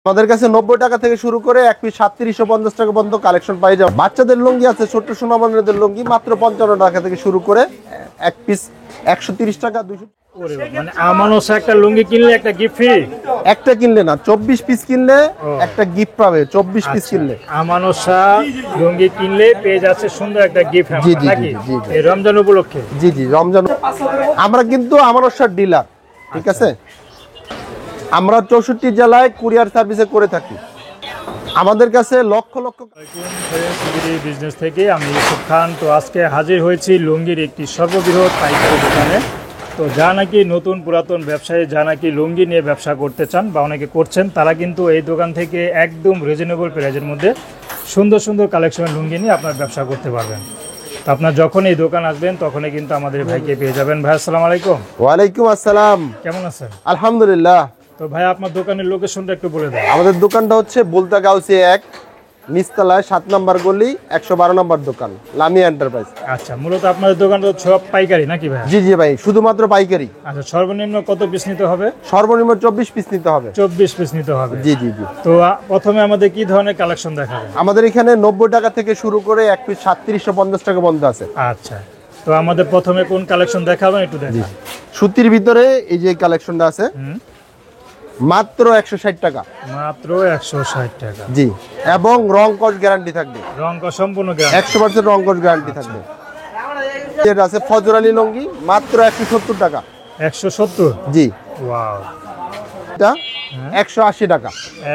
আমাদের কাছে 90 টাকা থেকে শুরু করে এক পিস 3750 টাকা পর্যন্ত কালেকশন পাই যাবে। বাচ্চাদের লুঙ্গি আছে, ছোট সোনামণিদের লুঙ্গি মাত্র 55 টাকা থেকে শুরু করে এক পিস 130 টাকা 200। মানে আমানসা একটা লুঙ্গি কিনলে একটা গিফট ফ্রি। একটা কিনলে না, 24 পিস কিনলে একটা গিফট পাবে। 24 পিস কিনলে আমানসা লুঙ্গি কিনলে পেয়ে যাচ্ছে সুন্দর একটা গিফট জি, জি, নাকি জি, জি। এই রমজান উপলক্ষে। জি জি, রমজান আমরা কিন্তু আমানসার ডিলার, ঠিক আছে। আমরা 64 জেলায় কুরিয়ার সার্ভিসে করে থাকি। আমাদের কাছে লক্ষ লক্ষ বিজনেস থেকে আমি ইউসুফ খান। তো আজকে হাজির হয়েছি লুঙ্গির একটি সর্ববৃহৎ পাইকারি দোকানে। তো যা নাকি নতুন পুরাতন ব্যবসায়ী যা নাকি লুঙ্গি নিয়ে ব্যবসা করতে চান বা অনেকে করছেন, তারা কিন্তু এই দোকান থেকে একদম রিজনেবল প্রাইজের মধ্যে সুন্দর সুন্দর কালেকশনের লুঙ্গি নিয়ে আপনার ব্যবসা করতে পারবেন। তো আপনার যখন এই দোকান আসবেন তখনই কিন্তু আমাদের ভাইকে পেয়ে যাবেন। ভাই আসসালামু আলাইকুম। ওয়ালাইকুম আসসালাম। কেমন আছেন? আলহামদুলিল্লাহ। তো ভাই আপনার দোকানের লোকেশনটা একটু বলে দেন। আমাদের দোকানটা হচ্ছে বুলতা গাউসি 1 নিচতলায় 7 নম্বর গলি 112 নম্বর দোকান, লামিয়া এন্টারপ্রাইজ। আচ্ছা, মূলত আপনাদের দোকান তো সব পাইকারি নাকি ভাই? জি জি ভাই, শুধুমাত্র পাইকারি। আচ্ছা, সর্বনিম্ন কত পিস নিতে হবে? সর্বনিম্ন 24 পিস নিতে হবে। 24 পিস নিতে হবে। জি জি জি। তো প্রথমে আমাদের কি ধরনের কালেকশন দেখাবেন? আমাদের এখানে 90 টাকা থেকে শুরু করে এক পিস 3750 টাকা পর্যন্ত আছে। আচ্ছা, তো আমাদের প্রথমে কোন কালেকশন দেখাবেন একটু দেখান। সুতির ভিতরে এই যে কালেকশনটা আছে মাত্র 160 টাকা। মাত্র 160 টাকা। জি, এবং রং কস গ্যারান্টি থাকবে। রং কস সম্পূর্ণ গ্যারান্টি। 100% রং কস গ্যারান্টি থাকবে। এটা আছে ফজরালি লুঙ্গি মাত্র 170 টাকা। 170? জি। ওয়াও। এটা 180 টাকা।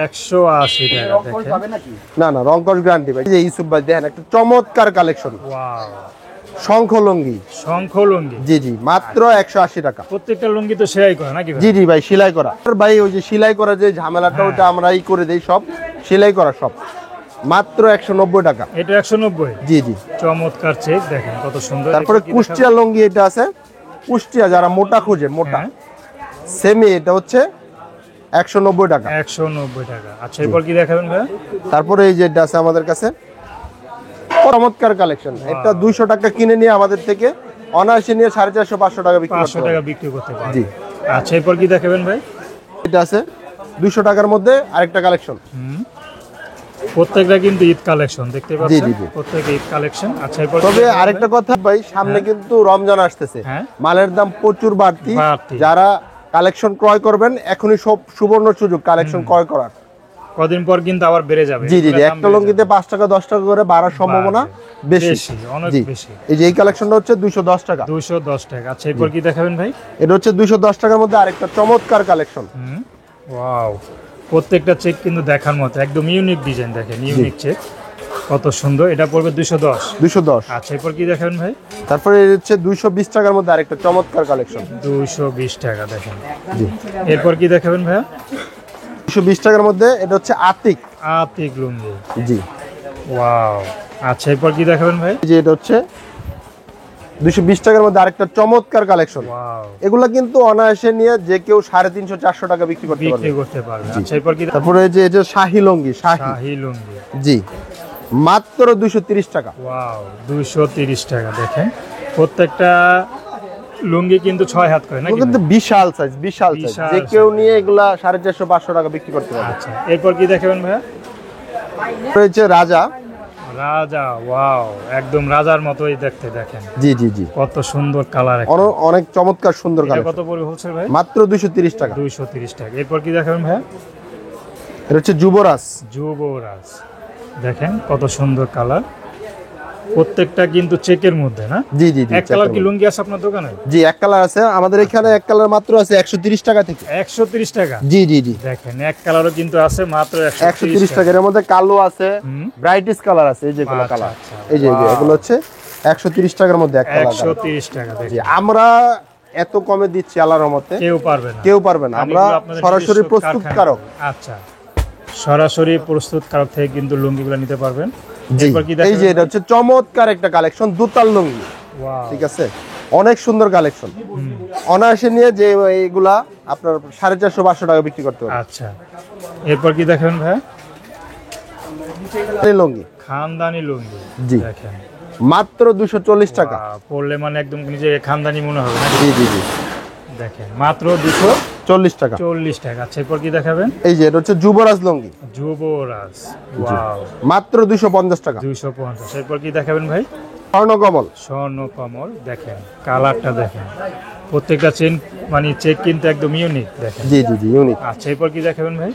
180 টাকা দেখেন। না না, রং কস গ্যারান্টি ভাই। এই যে ইউসুফ ভাই দেখেন একটা চমৎকার কালেকশন। ওয়াও। শঙ্খ লুঙ্গি। শঙ্খ লুঙ্গি। জি জি, মাত্র 180 টাকা। প্রত্যেকটা লুঙ্গি তো সেলাই করা নাকি ভাই? জি জি ভাই, সেলাই করা। আর ভাই ওই যে সেলাই করা যে ঝামেলাটা ওটা আমরাই করে দেই, সব সেলাই করা সব। মাত্র 190 টাকা। এটা 190? জি জি। চমৎকার চেক দেখেন কত সুন্দর। তারপরে কুষ্টিয়া লুঙ্গি এটা আছে। কুষ্টিয়া যারা মোটা খোঁজে, মোটা সেমি, এটা হচ্ছে 190 টাকা। 190 টাকা। আচ্ছা, এরপর কি দেখাবেন ভাই? তারপরে এই যে এটা আছে আমাদের কাছে চমৎকার কালেকশন। এটা 200 টাকা কিনে নিয়ে আমাদের থেকে অনায়াসে নিয়ে 450-500 টাকা বিক্রি করতে 500 টাকা বিক্রি করতে পারবেন। জি। আচ্ছা, এরপর কি দেখাবেন ভাই? এটা আছে 200 টাকার মধ্যে আরেকটা কালেকশন। প্রত্যেকটা কিন্তু ঈদ কালেকশন দেখতে পাচ্ছেন। জি, জি। প্রত্যেকটা ঈদ কালেকশন। আচ্ছা, এরপর তবে আরেকটা কথা ভাই, সামনে কিন্তু রমজান আসতেছে। হ্যাঁ। মালের দাম প্রচুর বাড়তি। বাড়তি। যারা কালেকশন ক্রয় করবেন এখনই সব সুবর্ণ সুযোগ কালেকশন ক্রয় করার। কদিন পর কিন্তু আবার বেড়ে যাবে। জি জি জি, একটা লুঙ্গিতে 5 টাকা 10 টাকা করে বাড়ার সম্ভাবনা বেশি, অনেক জি বেশি। এই যে এই কালেকশনটা হচ্ছে 210 টাকা। 210 টাকা। আচ্ছা, এরপর কি দেখাবেন ভাই? এটা হচ্ছে 210 টাকার মধ্যে আরেকটা চমৎকার কালেকশন। ওয়াও, প্রত্যেকটা চেক কিন্তু দেখার মতো, একদম ইউনিক ডিজাইন। দেখেন ইউনিক চেক কত সুন্দর। এটা পড়বে 210। 210। আচ্ছা, এরপর কি দেখাবেন ভাই? তারপরে এটা হচ্ছে 220 টাকার মধ্যে আরেকটা চমৎকার কালেকশন। 220 টাকা দেখেন। জি। এরপর কি দেখাবেন ভাই? 220 টাকার মধ্যে এটা হচ্ছে আতিক। আতিক লুঙ্গি। জি। ওয়াও। আচ্ছা, এরপর কি দেখাবেন ভাই? এই যে এটা হচ্ছে 220 টাকার মধ্যে আরেকটা চমৎকার কালেকশন। ওয়াও। এগুলা কিন্তু অনায়াসে নিয়ে যে কেউ 350-400 টাকা বিক্রি করতে পারবে। বিক্রি করতে পারবে। আচ্ছা, এরপর কি? তারপরে এই যে এটা শাহি লুঙ্গি, শাহি লুঙ্গি। জি, মাত্র 230 টাকা। ওয়াও, 230 টাকা দেখেন। প্রত্যেকটা লুঙ্গি কিন্তু 6 হাত করে নাকি? কিন্তু বিশাল সাইজ, বিশাল সাইজ। যে কেউ নিয়ে এগুলা 450-500 টাকা বিক্রি করতে পারবে। আচ্ছা, এরপর কি দেখাবেন ভাইয়া? রয়েছে রাজা। রাজা। ওয়াও, একদম রাজার মতোই দেখতে। দেখেন জি জি জি, কত সুন্দর কালার। অনেক চমৎকার সুন্দর এটা কালেকশন। কত পড়বে বলছে ভাই? মাত্র 230 টাকা। 230 টাকা। এরপর কি দেখাবেন ভাইয়া? এটা হচ্ছে যুবরাজ। যুবরাজ। দেখেন কত সুন্দর কালার। প্রত্যেকটা কিন্তু চেকের মধ্যে না? জি জি জি। এক কালার কি লুঙ্গি আছে আপনার দোকানে? জি, এক কালার আছে আমাদের এখানে। এক কালার মাত্র আছে 130 টাকা থেকে। 130 টাকা? জি জি জি। দেখেন এক কালারও কিন্তু আছে মাত্র 130 টাকা। এর মধ্যে কালো আছে, ব্রাইটিশ কালার আছে। এই যেগুলো কালার, এই যে এগুলো হচ্ছে 130 টাকার মধ্যে এক কালার। 130 টাকা। জি, দেখেন আমরা এত কমে দিচ্ছি আল্লাহর রহমতে, কেউ পারবে না, কেউ পারবে না। আমরা সরাসরি প্রস্তুতকারক। আচ্ছা, সরাসরি প্রস্তুতকারক থেকে কিন্তু লুঙ্গিগুলো নিতে পারবেন। জি, এই যে এটা হচ্ছে চমৎকার একটা কালেকশন, দুতাল লুঙ্গি। ওয়াও, ঠিক আছে, অনেক সুন্দর কালেকশন। অনায়াসে নিয়ে যে এইগুলা আপনার 450-500 টাকা বিক্রি করতে পারবেন। আচ্ছা, এরপর কি দেখেন ভাই? লুঙ্গি, খানদানি লুঙ্গি। জি, দেখেন মাত্র 240 টাকা। পড়লে মানে একদম নিজে খানদানি মনে হবে না? জি জি জি। দেখেন মাত্র 240 40 টাকা। 40 টাকা। আচ্ছা এরপর কি দেখাবেন? এই যে এটা হচ্ছে যুবরাজ লুঙ্গি, যুবরাজ, ওয়াও, মাত্র 250 টাকা। 250। এরপর কি দেখাবেন ভাই? স্বর্ণকমল, স্বর্ণকমল, দেখেন কালারটা দেখেন, প্রত্যেকটা চেন মানে চেক কিন্তু একদম ইউনিক দেখেন। জি জি জি ইউনিক। আচ্ছা এরপর কি দেখাবেন ভাই?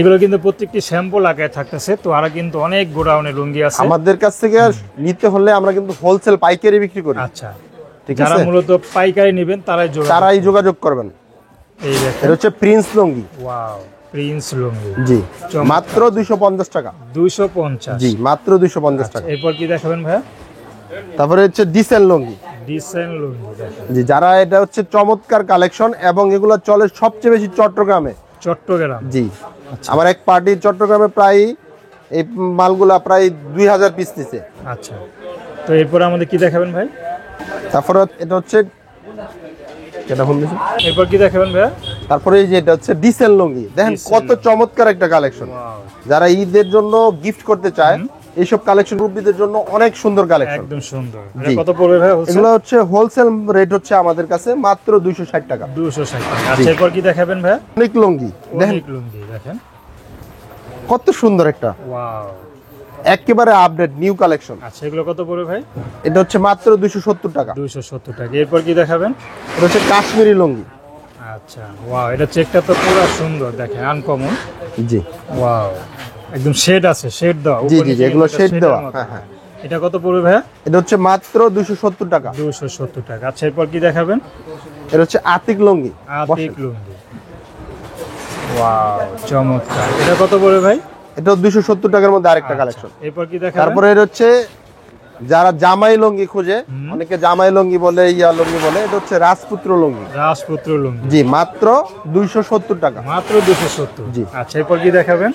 এগুলো কিন্তু প্রত্যেকটি স্যাম্পল আকারে থাকতেছে, তো আর কিন্তু অনেক গোডাউনে লুঙ্গি আছে। আমাদের কাছ থেকে নিতে হলে আমরা কিন্তু হোলসেল পাইকারি বিক্রি করি। আচ্ছা, ঠিক যারা আছে, মূলত পাইকারি নেবেন তারাই যোগাযোগ করবেন। এই দেখেন, এটা হচ্ছে প্রিন্স লুঙ্গি, ওয়াও, প্রিন্স লুঙ্গি, জি মাত্র 250 টাকা। 250, জি মাত্র 250 টাকা। এরপর কি দেখাবেন ভাই? তারপরে হচ্ছে ডিসেল লুঙ্গি, ডিসেন্ট লুঙ্গি দেখেন, জি যারা এটা হচ্ছে চমৎকার কালেকশন এবং এগুলো চলে সবচেয়ে বেশি চট্টগ্রামে। চট্টগ্রাম, জি আমার এক পার্টি চট্টগ্রামে প্রায় এই মালগুলা প্রায় 2000 পিস নিছে। আচ্ছা, তো এরপর আমাদের কি দেখাবেন ভাই? তারপরে এটা হচ্ছে এটা ফোন দিছে। এরপর কি দেখাবেন ভাই? তারপরে এই যে এটা হচ্ছে ডিসেল লুঙ্গি, দেখেন কত চমৎকার একটা কালেকশন। যারা ঈদের জন্য গিফট করতে চায় এইসব কালেকশন রূপীদের জন্য অনেক সুন্দর কালেকশন, একদম সুন্দর। এটা কত পড়বে ভাই? এগুলো হচ্ছে হোলসেল রেট হচ্ছে আমাদের কাছে মাত্র 260 টাকা। 260 টাকা। আচ্ছা এরপর কি দেখাবেন ভাই? অনেক লুঙ্গি দেখেন, অনেক লুঙ্গি দেখেন, কত সুন্দর একটা, ওয়াও, একেবারে আপডেট নিউ কালেকশন। আচ্ছা এগুলো কত পড়বে ভাই? এটা হচ্ছে মাত্র 270 টাকা। 270 টাকা। এরপর কি দেখাবেন? এটা হচ্ছে কাশ্মীরি লুঙ্গি, আচ্ছা, ওয়াও, এটা চেকটা তো পুরো সুন্দর দেখেন, আনকমন, জি ওয়াও, একদম শেড আছে, শেড দেওয়া, জি উপর জি নিচে এগুলো কিন্তু শেড শেডের দেওয়া। মতো। হ্যাঁ হ্যাঁ, এটা কত পড়বে ভাই? এটা হচ্ছে মাত্র 270 টাকা। 270 টাকা। আচ্ছা এরপর কি দেখাবেন? এটা হচ্ছে আতিক লুঙ্গি, আতিক লুঙ্গি, ওয়াও, চমৎকার। এটা কত পড়বে ভাই? এটা 270 টাকার মধ্যে আরেকটা কালেকশন। এরপর কি দেখাবেন? তারপরে এটা হচ্ছে যারা জামাই লুঙ্গি খুঁজে, অনেকে জামাই লুঙ্গি বলে, ইয়া লুঙ্গি বলে, এটা হচ্ছে রাজপুত্র লুঙ্গি, রাজপুত্র লুঙ্গি, জি মাত্র 270 টাকা। মাত্র 270। জি। আচ্ছা এরপর কি দেখাবেন?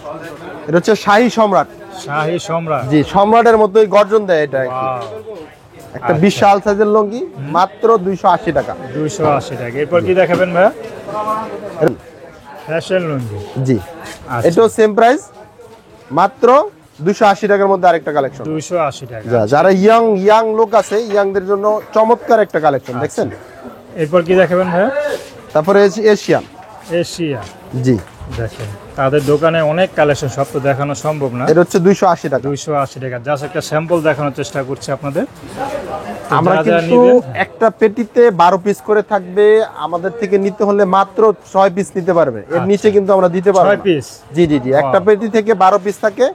এটা হচ্ছে শাহী সম্রাট, শাহী সম্রাট, জি সম্রাটের মতোই গর্জন দেয় এটা আর কি। ওয়াও, একটা বিশাল সাইজের লুঙ্গি মাত্র 280 টাকা। 280 টাকা। এরপর কি দেখাবেন ভাই? ফ্যাশন লুঙ্গি, জি আচ্ছা, এটাও সেম প্রাইস মাত্র 280 টাকার মধ্যে আরেকটা কালেকশন। 280 টাকা। যারা ইয়াং লোক আছে, ইয়াংদের জন্য চমৎকার একটা কালেকশন দেখছেন। এরপর কি দেখাবেন ভাই? তারপরে এশিয়ান, এশিয়া, জি দেখেন তাদের দোকানে অনেক কালেকশন, সব তো দেখানো সম্ভব না। এটা হচ্ছে 280 টাকা। 280 টাকা। জাস্ট একটা স্যাম্পল দেখানোর চেষ্টা করছি আপনাদের। তো আমরা যারা যারা কিন্তু নিবেন, একটা পেটিতে 12 পিস করে থাকবে, আমাদের থেকে নিতে হলে মাত্র 6 পিস নিতে পারবে, এর নিচে কিন্তু আমরা দিতে পারবো 6 না। পিস, জি জি জি একটা পেটি থেকে 12 পিস থাকে,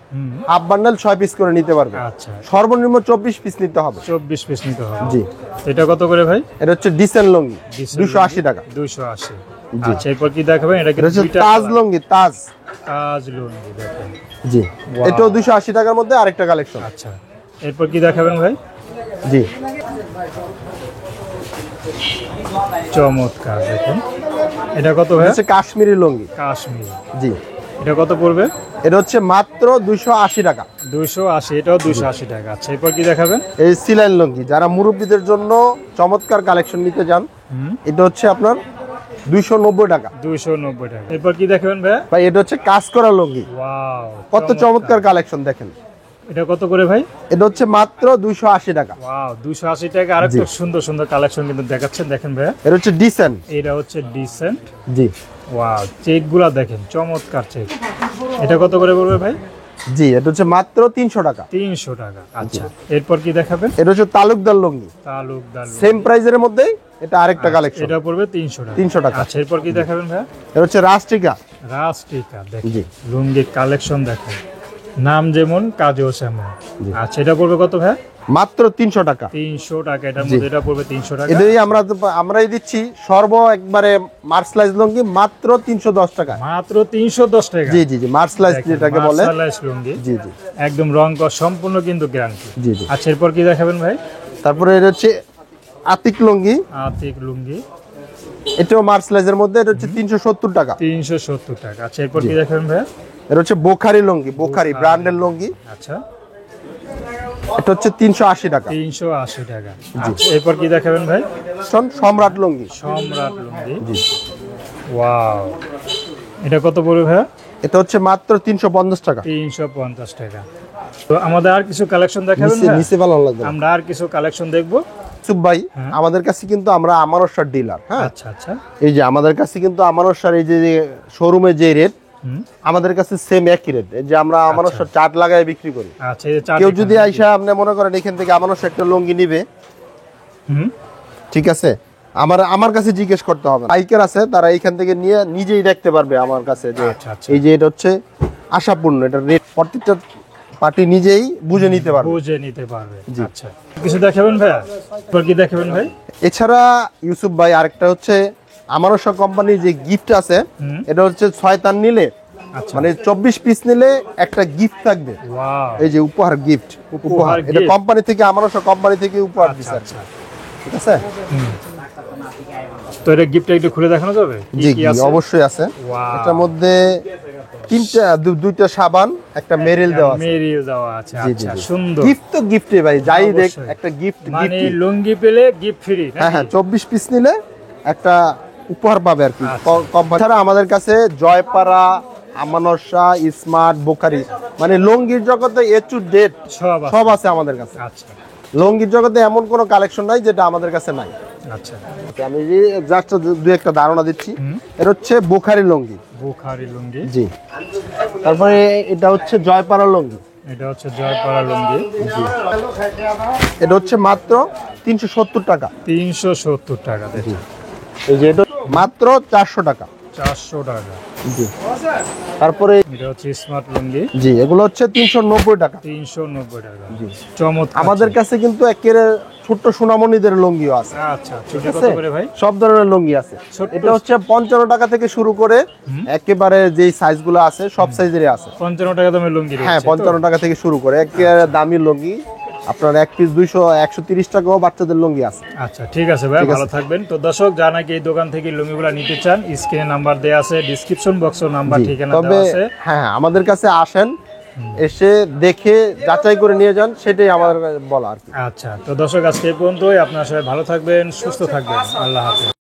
হাফ বান্ডেল 6 পিস করে নিতে পারবে। আচ্ছা, সর্বনিম্ন 24 পিস নিতে হবে। 24 পিস নিতে হবে। জি এটা কত করে ভাই? এটা হচ্ছে ডিসেন্ট লুঙ্গি, 280 টাকা। 280। জি। আচ্ছা এরপর কি দেখাবেন? এটা এটা হচ্ছে দুইটা তাজ colour। লুঙ্গি, তাজ, তাজ লুঙ্গি দেখেন, জি Wow. এটাও 280 টাকার মধ্যে আরেকটা কালেকশন। আচ্ছা এরপর কি দেখাবেন ভাই? জি চমৎকার দেখেন, এটা কত ভাই? এটা হচ্ছে কাশ্মীরি লুঙ্গি, কাশ্মীর, জি এটা কত পড়বে? এটা হচ্ছে মাত্র 280 টাকা। 280, এটাও 280 টাকা। আচ্ছা এরপর কি দেখাবেন? এই সিলাইন লুঙ্গি, যারা মুরব্বীদের জন্য চমৎকার কালেকশন নিতে যান, এটা হচ্ছে আপনার 290 টাকা। 290 টাকা। এরপর কি দেখাবেন ভাই? ভাই এটা হচ্ছে কাজ করা লুঙ্গি, ওয়াও, কত চমৎকার কালেকশন দেখেন। এটা কত করে ভাই? এটা হচ্ছে মাত্র 280 টাকা। ওয়াও, 280 টাকা। আরেকটা সুন্দর সুন্দর কালেকশন কিন্তু দেখাচ্ছেন, দেখেন ভাই। এটা হচ্ছে ডিসেন্ট, এটা হচ্ছে ডিসেন্ট, জি ওয়াও, চেকগুলা দেখেন, চমৎকার চেক। এটা কত করে পড়বে ভাই? জি এটা হচ্ছে মাত্র 300 টাকা। 300 টাকা। আচ্ছা এরপর কি দেখাবেন? এটা হচ্ছে তালুকদার লুঙ্গি, তালুকদার, সেম প্রাইজের মধ্যে এটা আরেকটা কালেকশন, এটা পড়বে 300 টাকা। 300 টাকা। আচ্ছা এরপর কি দেখাবেন ভাই? এটা হচ্ছে রাস্টিকা, রাস্টিকা, দেখেন জি লুঙ্গির কালেকশন দেখেন, নাম যেমন কাজও সেমন। আচ্ছা এটা পড়বে কত ভাই? মাত্র 300 টাকা। 300 টাকা। এটার মধ্যে এটা পড়বে 300 টাকা। এটাই আমরাই দিচ্ছি সর্ব একবারে মার্সলাইজ লুঙ্গি মাত্র 310 টাকা। মাত্র 310 টাকা। জি জি জি মার্সলাইজ যেটাকে বলে, মার্শালাইজ লুঙ্গি, জি জি একদম রং কস সম্পূর্ণ কিন্তু গ্যারান্টি। জি জি। আচ্ছা এরপর কি দেখাবেন ভাই? তারপরে এটা হচ্ছে আতিক লুঙ্গি, আতিক লুঙ্গি, এটাও মার্সলাইজের মধ্যে, এটা হচ্ছে 370 টাকা। 370 টাকা। আচ্ছা এরপর কি দেখাবেন ভাই? এটা হচ্ছে বোখারি লুঙ্গি, বোখারি ব্র্যান্ডের লুঙ্গি, আচ্ছা এটা হচ্ছে 380 টাকা। 380 টাকা। আচ্ছা এরপর কি দেখাবেন ভাই? সম্রাট লুঙ্গি, সম্রাট লুঙ্গি, জি ওয়াও, এটা কত পড়বে ভাই? এটা হচ্ছে মাত্র 350 টাকা। 350 টাকা। তো আমাদের আর কিছু কালেকশন দেখাবেন ভাই? নিচে ভালো লাগবে না। আমরা আর কিছু কালেকশন দেখবো। ইউসুফ ভাই আমাদের কাছে কিন্তু আমরা আমানস্যার ডিলার, হ্যাঁ। আচ্ছা আচ্ছা। এই যে আমাদের কাছে কিন্তু আমানস্যার এই যে শোরুমে যে রেট আমাদের কাছে সেম একই রেট, এই যে আমরা আমানস্যার চার্ট লাগায় বিক্রি করি। আচ্ছা, এই যে চার্ট কেউ যদি আইসা আপনি মনে করেন এখান থেকে আমানস্যা একটা লুঙ্গি নিবে, ঠিক আছে, আমার কাছে জিজ্ঞেস করতে হবে, পাইকার আছে তারা এইখান থেকে নিয়ে নিজেই দেখতে পারবে আমার কাছে যে এই যে এটা হচ্ছে আশাপূর্ণ, এটা রেট প্রত্যেকটা পার্টি নিজেই বুঝে নিতে পারবে। আচ্ছা, কিছু দেখাবেন ভাই? কি দেখাবেন ভাই? এছাড়া ইউসুফ ভাই আরেকটা হচ্ছে আমানস্যা কোম্পানির যে গিফট আছে, এটা হচ্ছে 6 তার নিলে, মানে 24 পিস নিলে একটা গিফট থাকবে। এই যে উপহার গিফট, উপহার এটা কোম্পানি থেকে, আমানস্যা কোম্পানি থেকে উপহার দিচ্ছে, ঠিক আছে। তো এটা গিফটটা একটু খুলে দেখানো যাবে? জি অবশ্যই আছে। এটার মধ্যে দুইটা সাবান, একটা মেরিল দেওয়া আছে। আচ্ছা, সুন্দর গিফট। তো গিফটে ভাই যাই দেখ একটা গিফট, মানে লুঙ্গি পেলে গিফট ফ্রি। হ্যাঁ 24 পিস নিলে একটা উপহার পাবে আর কি কোম্পানি। ছাড়া আমাদের কাছে জয়পাড়া, আমানস্যা, স্মার্ট, বোখারি, মানে লুঙ্গির জগতে এ টু জেড সব আছে আমাদের কাছে। আচ্ছা, লুঙ্গির জগতে এমন কোনো কালেকশন নাই যেটা আমাদের কাছে নাই। আচ্ছা, আমি জাস্ট দুই একটা ধারণা দিচ্ছি। এটা হচ্ছে বোখারি লুঙ্গি। জি। তারপরে এটা হচ্ছে জয়পাড়া লুঙ্গি। এটা হচ্ছে জয়পাড়া লুঙ্গি। জি। এটা হচ্ছে মাত্র 370 টাকা। 370 টাকা। জি। এই যে এটা মাত্র 400 টাকা। 400 টাকা। জি। তারপরে এটা হচ্ছে স্মার্ট লুঙ্গি। জি, এগুলো হচ্ছে 390 টাকা। 390 টাকা। জি। চমৎকার। আমাদের কাছে কিন্তু একেবারে ছোট্ট সোনামণিদের লুঙ্গিও আছে। আচ্ছা, ঠিক আছে। সব ধরনের লুঙ্গি আছে। এটা হচ্ছে 55 টাকা থেকে শুরু করে একেবারে যে সাইজগুলো আছে সব সাইজেরই আছে। 55 টাকা দামের লুঙ্গি। হ্যাঁ 55 টাকা থেকে শুরু করে একেবারে দামি লুঙ্গি, আপনার এক পিস 200 130 টাকাও বাচ্চাদের লুঙ্গি আছে। আচ্ছা, ঠিক আছে ভাই, ভালো থাকবেন। তো দর্শক যারা নাকি এই দোকান থেকে লুঙ্গিগুলো নিতে চান, স্ক্রিনে নাম্বার দেয়া আছে, ডেসক্রিপশন বক্সে নাম্বার ঠিকানা দেওয়া আছে। হ্যাঁ আমাদের কাছে আসেন, এসে দেখে যাচাই করে নিয়ে যান, সেটাই আমার বলা আর কি। আচ্ছা, তো দর্শক আজকে এই পর্যন্তই। আপনারা সবাই ভালো থাকবেন, সুস্থ থাকবেন। আল্লাহ হাফেজ।